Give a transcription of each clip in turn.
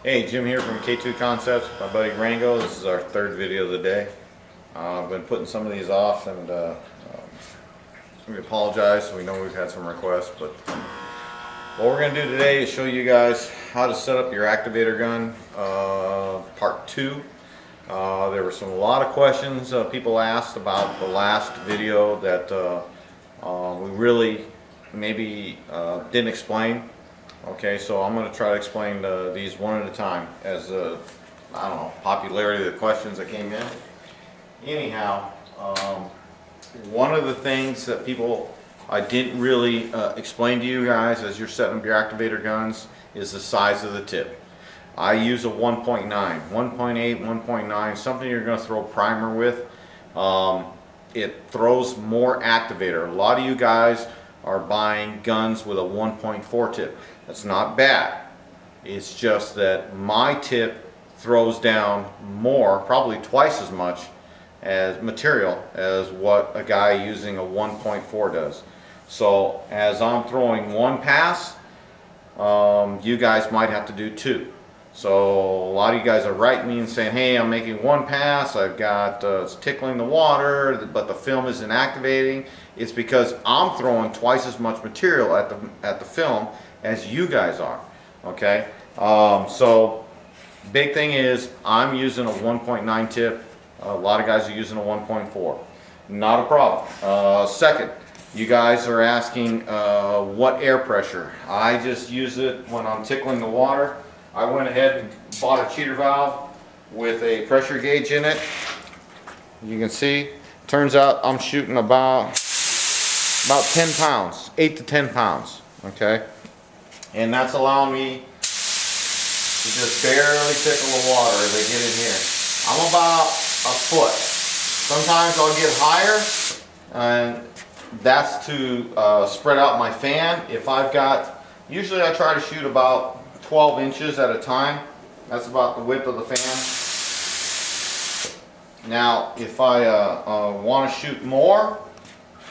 Hey, Jim here from K2 Concepts, my buddy Rango. This is our third video of the day. I've been putting some of these off, and we apologize. We know we've had some requests, but what we're going to do today is show you guys how to set up your activator gun, part 2. There were a lot of questions people asked about the last video that we really maybe didn't explain. Okay, so I'm going to try to explain these one at a time as I don't know, popularity of the questions that came in. Anyhow, one of the things that I didn't really explain to you guys as you're setting up your activator guns is the size of the tip. I use a 1.9, 1.8, 1.9, something you're going to throw primer with. It throws more activator. A lot of you guys are buying guns with a 1.4 tip. That's not bad. It's just that my tip throws down more, probably twice as much as material as what a guy using a 1.4 does. So as I'm throwing one pass, you guys might have to do two. So a lot of you guys are writing me and saying, hey, I'm making one pass, I've got it's tickling the water, but the film isn't activating. It's because I'm throwing twice as much material at the film as you guys are. Okay, so big thing is I'm using a 1.9 tip. A lot of guys are using a 1.4. Not a problem. Second, you guys are asking what air pressure. I just use it when I'm tickling the water. I went ahead and bought a cheater valve with a pressure gauge in it. You can see, turns out I'm shooting about 10 pounds, 8 to 10 pounds, okay? And that's allowing me to just barely tickle the water as I get in here. I'm about a foot. Sometimes I'll get higher, and that's to spread out my fan. If I've got, usually I try to shoot about 12 inches at a time. That's about the width of the fan. Now, if I want to shoot more,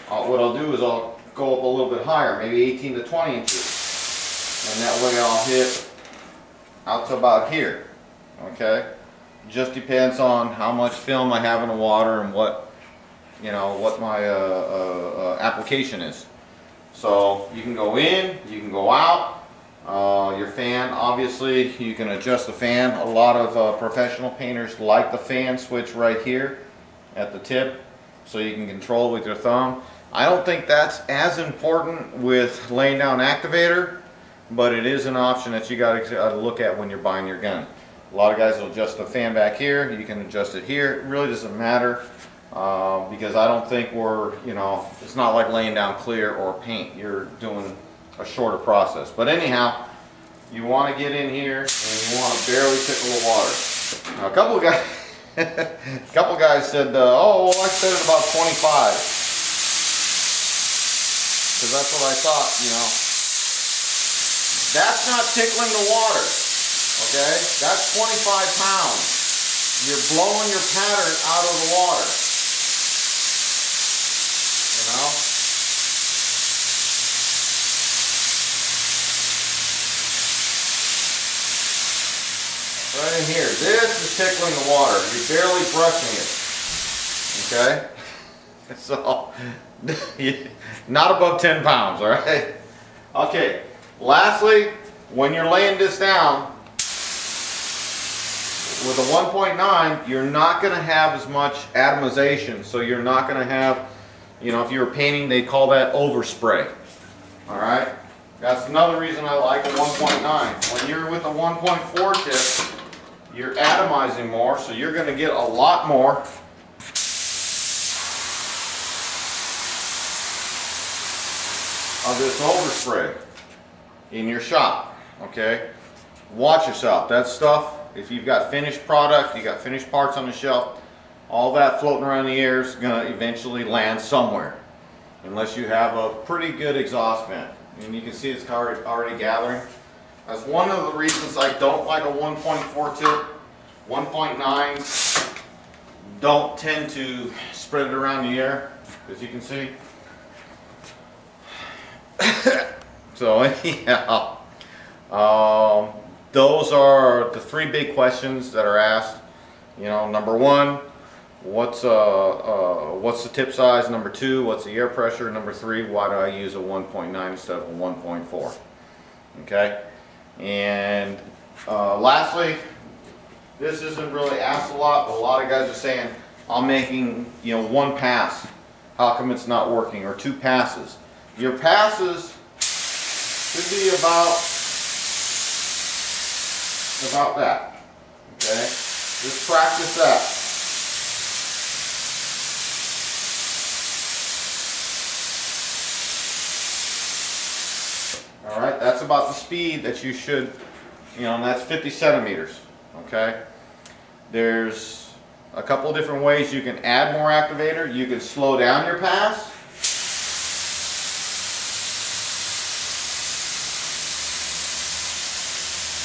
what I'll do is I'll go up a little bit higher, maybe 18 to 20 inches. And that way I'll hit out to about here. Okay? Just depends on how much film I have in the water and what my application is. So you can go in, you can go out. Your fan, obviously, you can adjust the fan. A lot of professional painters like the fan switch right here at the tip, so you can control it with your thumb. I don't think that's as important with laying down activator, but it is an option that you got to look at when you're buying your gun. A lot of guys will adjust the fan back here. You can adjust it here. It really doesn't matter because I don't think it's not like laying down clear or paint. You're doing a shorter process. But anyhow, you want to get in here and you want to barely tickle the water. Now a couple of guys said, oh, well, I set it about 25. Because that's what I thought, That's not tickling the water, okay? That's 25 pounds. You're blowing your pattern out of the water, Right in here. This is tickling the water. You're barely brushing it. Okay? So, not above 10 pounds, alright? Okay. Lastly, when you're laying this down, with a 1.9, you're not going to have as much atomization. So you're not going to have, if you were painting, they call that overspray. Alright? That's another reason I like a 1.9. When you're with a 1.4 tip, you're atomizing more, so you're going to get a lot more of this overspray in your shop. Okay? Watch yourself. That stuff, if you've got finished product, you got finished parts on the shelf, all that floating around the air is going to eventually land somewhere, unless you have a pretty good exhaust vent. And you can see it's already gathering. That's one of the reasons I don't like a 1.4 tip. 1.9s don't tend to spread it around the air, as you can see. So anyhow, those are the three big questions that are asked. You know, number one, what's the tip size? Number two, what's the air pressure? Number three, why do I use a 1.9 instead of a 1.4? Okay, and lastly, this isn't really asked a lot, but a lot of guys are saying, I'm making, you know, one pass. How come it's not working? Or two passes. Your passes should be about that. Okay, just practice that. All right, that's about the speed that you should, you know, and that's 50 centimeters. Okay, there's a couple of different ways you can add more activator. You can slow down your pass.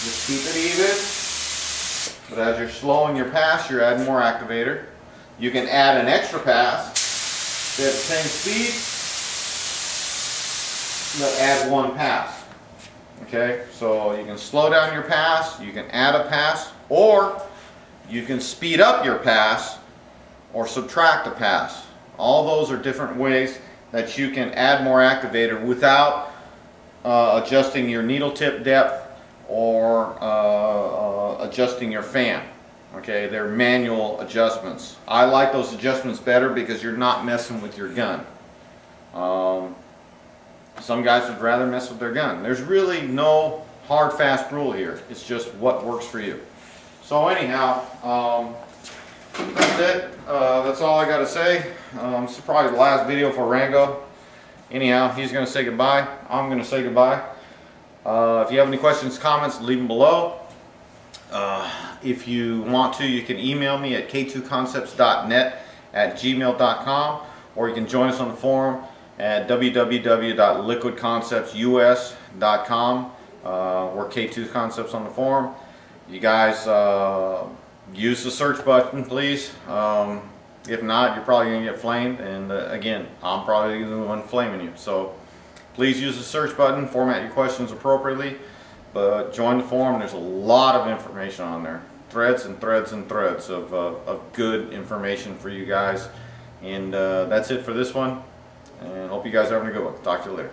Just keep it even. But as you're slowing your pass, you're adding more activator. You can add an extra pass. Stay at the same speed, but add one pass. Okay, so you can slow down your pass, you can add a pass, or you can speed up your pass or subtract a pass. All those are different ways that you can add more activator without adjusting your needle tip depth or adjusting your fan. Okay, they're manual adjustments. I like those adjustments better because you're not messing with your gun. Some guys would rather mess with their gun. There's really no hard, fast rule here. It's just what works for you. So anyhow, that's it. That's all I got to say. This is probably the last video for Rango. Anyhow, he's going to say goodbye. I'm going to say goodbye. If you have any questions, comments, leave them below. If you want to, you can email me at k2concepts.net@gmail.com, or you can join us on the forum at www.liquidconceptsus.com. We're K2 Concepts on the forum. You guys use the search button, please. If not, you're probably going to get flamed, and again, I'm probably the one flaming you. So please use the search button, format your questions appropriately, but join the forum. There's a lot of information on there. Threads and threads and threads of good information for you guys. And that's it for this one. And hope you guys are having a good one. Talk to you later.